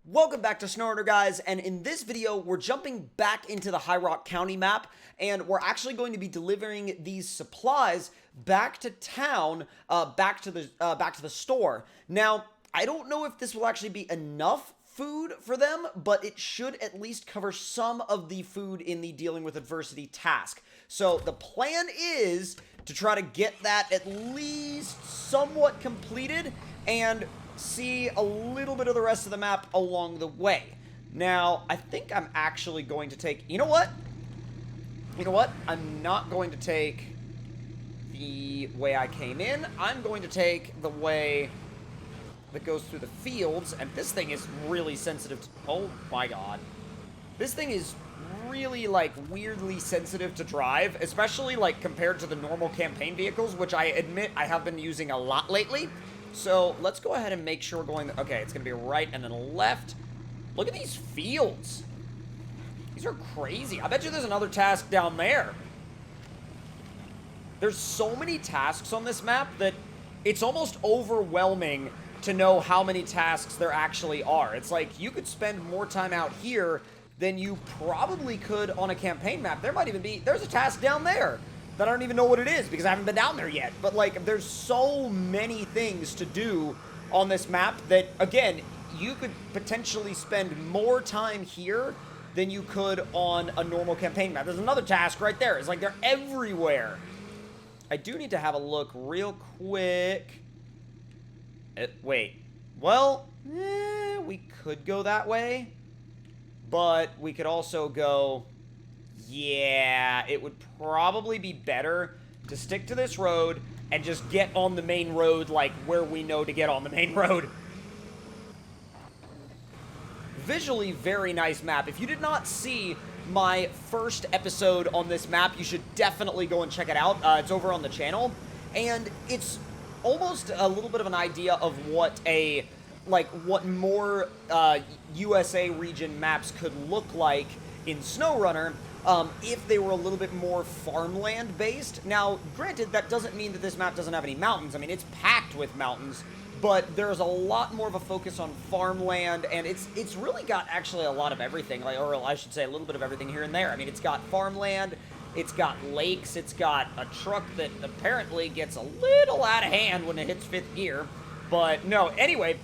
Welcome back to SnowRunner, guys, and in this video, we're jumping back into the Highrock County map, and we're actually going to be delivering these supplies back to town, back to the store. Now, I don't know if this will actually be enough food for them, but it should at least cover some of the food in the dealing with adversity task. So the plan is to try to get that at least somewhat completed, and see a little bit of the rest of the map along the way. Now, I think I'm actually going to take... You know what? I'm not going to take the way I came in. I'm going to take the way that goes through the fields, and this thing is really sensitive to... Oh my god. This thing is really, like, weirdly sensitive to drive, especially, like, compared to the normal campaign vehicles, which I admit I have been using a lot lately. So, let's go ahead and make sure we're going... Okay, it's going to be right and then left. Look at these fields. These are crazy. I bet you there's another task down there. There's so many tasks on this map that it's almost overwhelming to know how many tasks there actually are. It's like, you could spend more time out here than you probably could on a campaign map. There might even be... There's a task down there that I don't even know what it is because I haven't been down there yet. But, like, there's so many things to do on this map that, again, you could potentially spend more time here than you could on a normal campaign map. There's another task right there. It's like they're everywhere. I do need to have a look real quick. Wait. Well, we could go that way. But we could also go... Yeah, it would probably be better to stick to this road and just get on the main road, like, where we know to get on the main road. Visually, very nice map. If you did not see my first episode on this map, you should definitely go and check it out. It's over on the channel. And it's almost a little bit of an idea of what what more USA region maps could look like in SnowRunner. If they were a little bit more farmland-based. Now, granted, that doesn't mean that this map doesn't have any mountains. I mean, it's packed with mountains, but there's a lot more of a focus on farmland, and it's really got actually a lot of everything, or I should say a little bit of everything here and there. I mean, it's got farmland, it's got lakes, it's got a truck that apparently gets a little out of hand when it hits 5th gear, but no, anyway,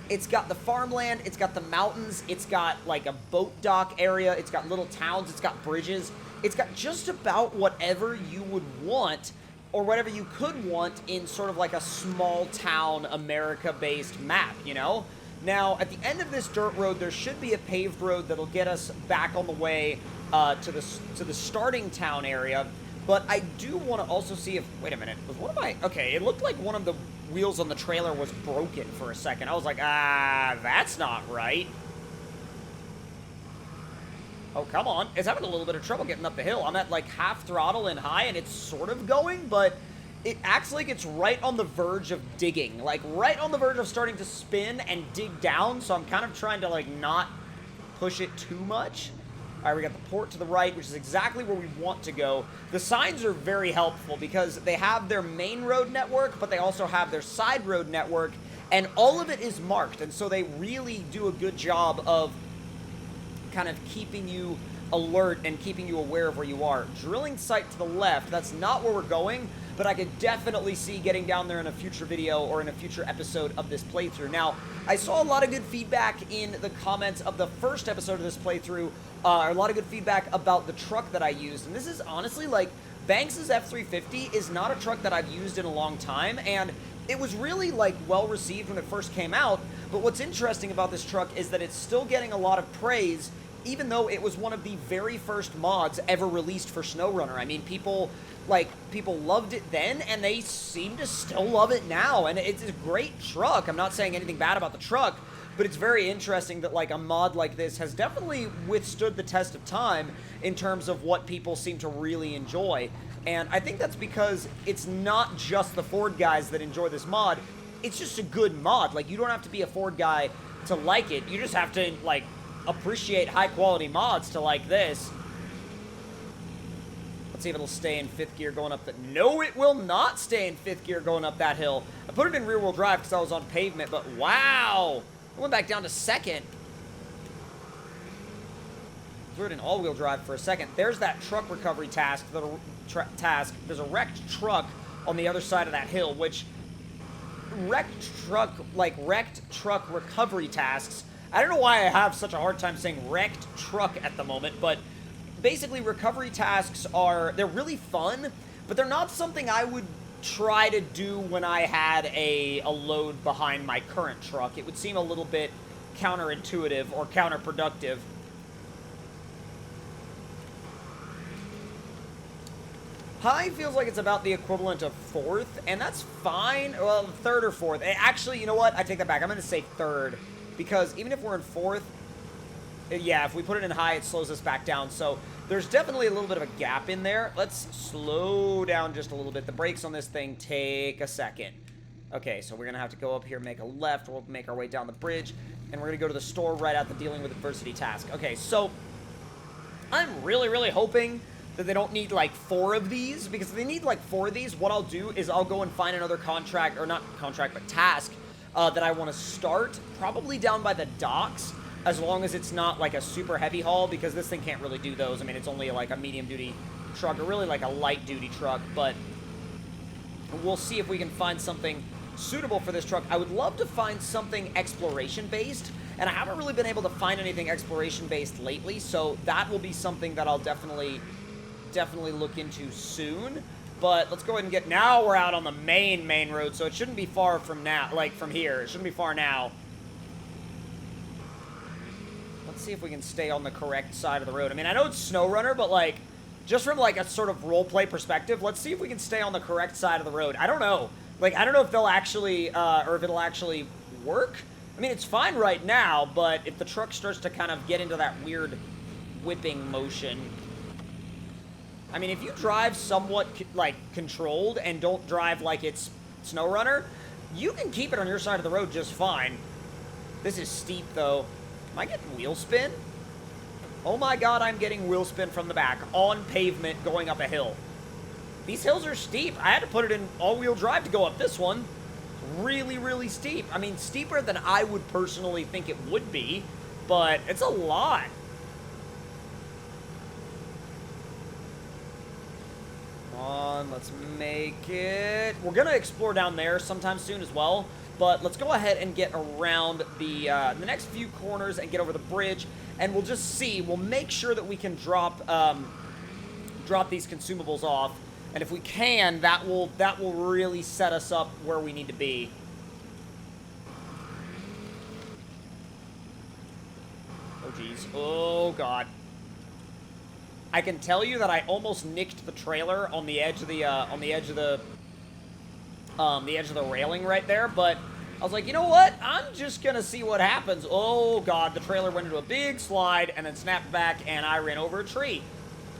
It's got the farmland, it's got the mountains, it's got, like, a boat dock area, it's got little towns, it's got bridges. It's got just about whatever you would want, or whatever you could want in sort of like a small town, America-based map, you know? Now, at the end of this dirt road, there should be a paved road that'll get us back on the way to the starting town area. But I do want to also see if... Wait a minute. Was one of my... Okay, it looked like one of the wheels on the trailer was broken for a second. I was like, that's not right. Oh, come on. It's having a little bit of trouble getting up the hill. I'm at, like, half throttle and high, and it's sort of going, but it acts like it's right on the verge of digging. Like, right on the verge of starting to spin and dig down, so I'm kind of trying to, like, not push it too much. All right, we got the port to the right, which is exactly where we want to go. The signs are very helpful because they have their main road network, but they also have their side road network, and all of it is marked, and so they really do a good job of kind of keeping you alert and keeping you aware of where you are. Drilling site to the left, that's not where we're going, but I could definitely see getting down there in a future video or in a future episode of this playthrough. Now, I saw a lot of good feedback in the comments of the first episode of this playthrough, a lot of good feedback about the truck that I used, and this is honestly, like, Banks's F350 is not a truck that I've used in a long time, and it was really, like, well received when it first came out, but what's interesting about this truck is that it's still getting a lot of praise, even though it was one of the very first mods ever released for SnowRunner. I mean, people loved it then, and they seem to still love it now, and it's a great truck. I'm not saying anything bad about the truck, but it's very interesting that, like, a mod like this has definitely withstood the test of time in terms of what people seem to really enjoy. And I think that's because it's not just the Ford guys that enjoy this mod, it's just a good mod. Like, you don't have to be a Ford guy to like it, you just have to, like, appreciate high-quality mods to like this. Let's see if it'll stay in 5th gear going up the... No, it will not stay in 5th gear going up that hill. I put it in rear-wheel drive because I was on pavement, but wow! I went back down to second. Threw it in all-wheel drive for a second. There's that truck recovery task. There's a wrecked truck on the other side of that hill, which wrecked truck recovery tasks. I don't know why I have such a hard time saying wrecked truck at the moment, but basically recovery tasks they're really fun, but they're not something I would try to do when I had a load behind my current truck. It would seem a little bit counterintuitive or counterproductive. High feels like it's about the equivalent of fourth, and that's fine. Well, third or fourth. Actually, you know what? I take that back. I'm going to say third, because even if we're in fourth, yeah, if we put it in high, it slows us back down. So there's definitely a little bit of a gap in there. Let's slow down just a little bit. The brakes on this thing take a second. Okay, so we're going to have to go up here, make a left. We'll make our way down the bridge, and we're going to go to the store right after dealing with adversity task. Okay, so I'm really, really hoping that they don't need like 4 of these, because if they need like 4 of these, what I'll do is I'll go and find another contract, or not contract, but task that I want to start, probably down by the docks, as long as it's not like a super heavy haul, because this thing can't really do those. I mean, it's only like a medium duty truck, or really like a light duty truck, but we'll see if we can find something suitable for this truck. I would love to find something exploration based, and I haven't really been able to find anything exploration based lately, so that will be something that I'll definitely look into soon. But let's go ahead and now we're out on the main road, so it shouldn't be far from now, like from here. It shouldn't be far now. Let's see if we can stay on the correct side of the road. I mean, I know it's SnowRunner, but like, just from like a sort of roleplay perspective, let's see if we can stay on the correct side of the road. I don't know. Like, I don't know if they'll actually, or if it'll actually work. I mean, it's fine right now, but if the truck starts to kind of get into that weird whipping motion, I mean, if you drive somewhat, like, controlled and don't drive like it's SnowRunner, you can keep it on your side of the road just fine. This is steep, though. Am I getting wheel spin? Oh my god, I'm getting wheel spin from the back on pavement going up a hill. These hills are steep. I had to put it in all-wheel drive to go up this one. Really, really steep. I mean, steeper than I would personally think it would be, but it's a lot. Let's make it. We're gonna explore down there sometime soon as well, but let's go ahead and get around the next few corners and get over the bridge, and we'll just see. We'll make sure that we can drop these consumables off, and if we can, that will really set us up where we need to be. Oh geez. Oh god. I can tell you that I almost nicked the trailer on the edge of the railing right there, but I was like, you know what? I'm just gonna see what happens. Oh god, the trailer went into a big slide and then snapped back, and I ran over a tree.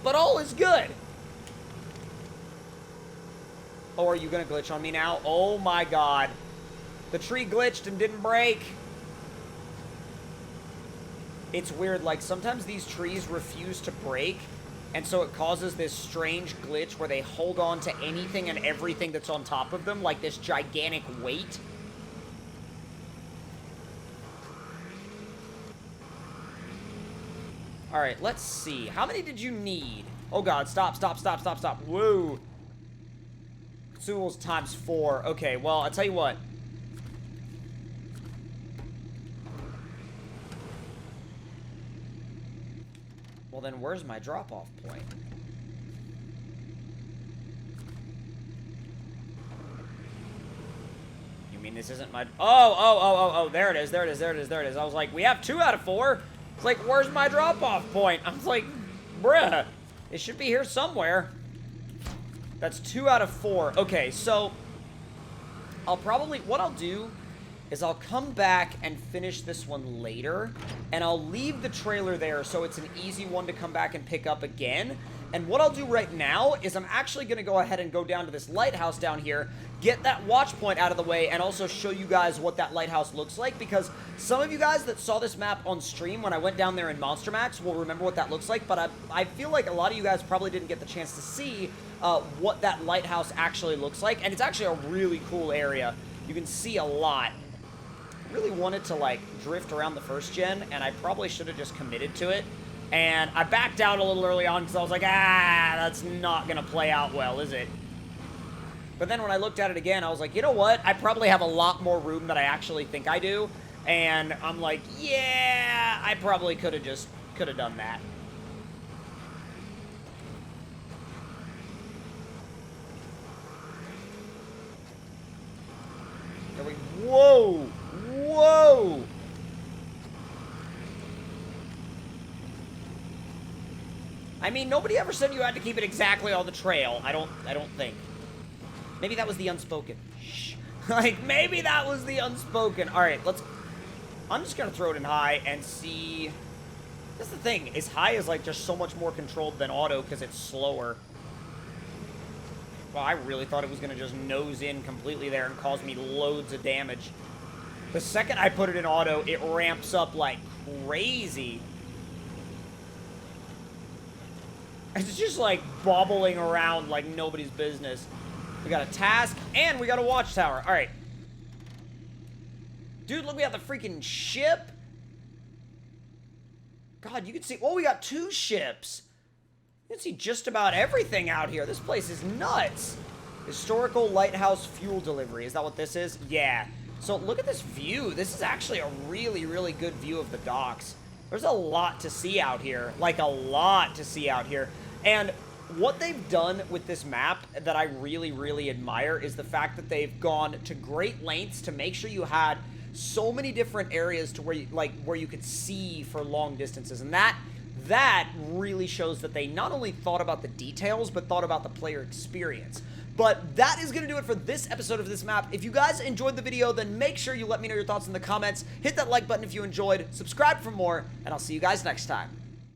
But all is good. Oh, are you gonna glitch on me now? Oh my god, the tree glitched and didn't break. It's weird. Like sometimes these trees refuse to break. And so it causes this strange glitch where they hold on to anything and everything that's on top of them, like this gigantic weight. Alright, let's see. How many did you need? Oh god, stop. Whoa. Consumables times 4. Okay, well, I'll tell you what. Well, then where's my drop-off point? You mean this isn't my... Oh, there it is. I was like, we have 2 out of 4. It's like, where's my drop-off point? I was like, bruh, it should be here somewhere. That's 2 out of 4. Okay, so what I'll do is I'll come back and finish this one later, and I'll leave the trailer there so it's an easy one to come back and pick up again. And what I'll do right now is I'm actually going to go ahead and go down to this lighthouse down here, get that watch point out of the way, and also show you guys what that lighthouse looks like, because some of you guys that saw this map on stream when I went down there in Monster Max will remember what that looks like, but I feel like a lot of you guys probably didn't get the chance to see what that lighthouse actually looks like, and it's actually a really cool area. You can see a lot. really wanted to, like, drift around the first gen, and I probably should have just committed to it. And I backed out a little early on because I was like, that's not going to play out well, is it? But then when I looked at it again, I was like, you know what? I probably have a lot more room than I actually think I do. And I'm like, yeah, I probably could have done that. Whoa! Whoa! I mean, nobody ever said you had to keep it exactly on the trail. I don't think. Maybe that was the unspoken. Shh. Like, maybe that was the unspoken. All right, I'm just gonna throw it in high and see. That's the thing, is high is like just so much more controlled than auto because it's slower. Well, I really thought it was gonna just nose in completely there and cause me loads of damage. The second I put it in auto, it ramps up like crazy. It's just like bobbling around like nobody's business. We got a task, and we got a watchtower. All right. Dude, look, we got the freaking ship. God, you can see... Oh, we got 2 ships. You can see just about everything out here. This place is nuts. Historical lighthouse fuel delivery. Is that what this is? Yeah. So look at this view. This is actually a really, really good view of the docks. There's a lot to see out here. Like, a lot to see out here. And what they've done with this map that I really, really admire is the fact that they've gone to great lengths to make sure you had so many different areas to where you could see for long distances. And that really shows that they not only thought about the details, but thought about the player experience. But that is going to do it for this episode of this map. If you guys enjoyed the video, then make sure you let me know your thoughts in the comments. Hit that like button if you enjoyed, subscribe for more, and I'll see you guys next time.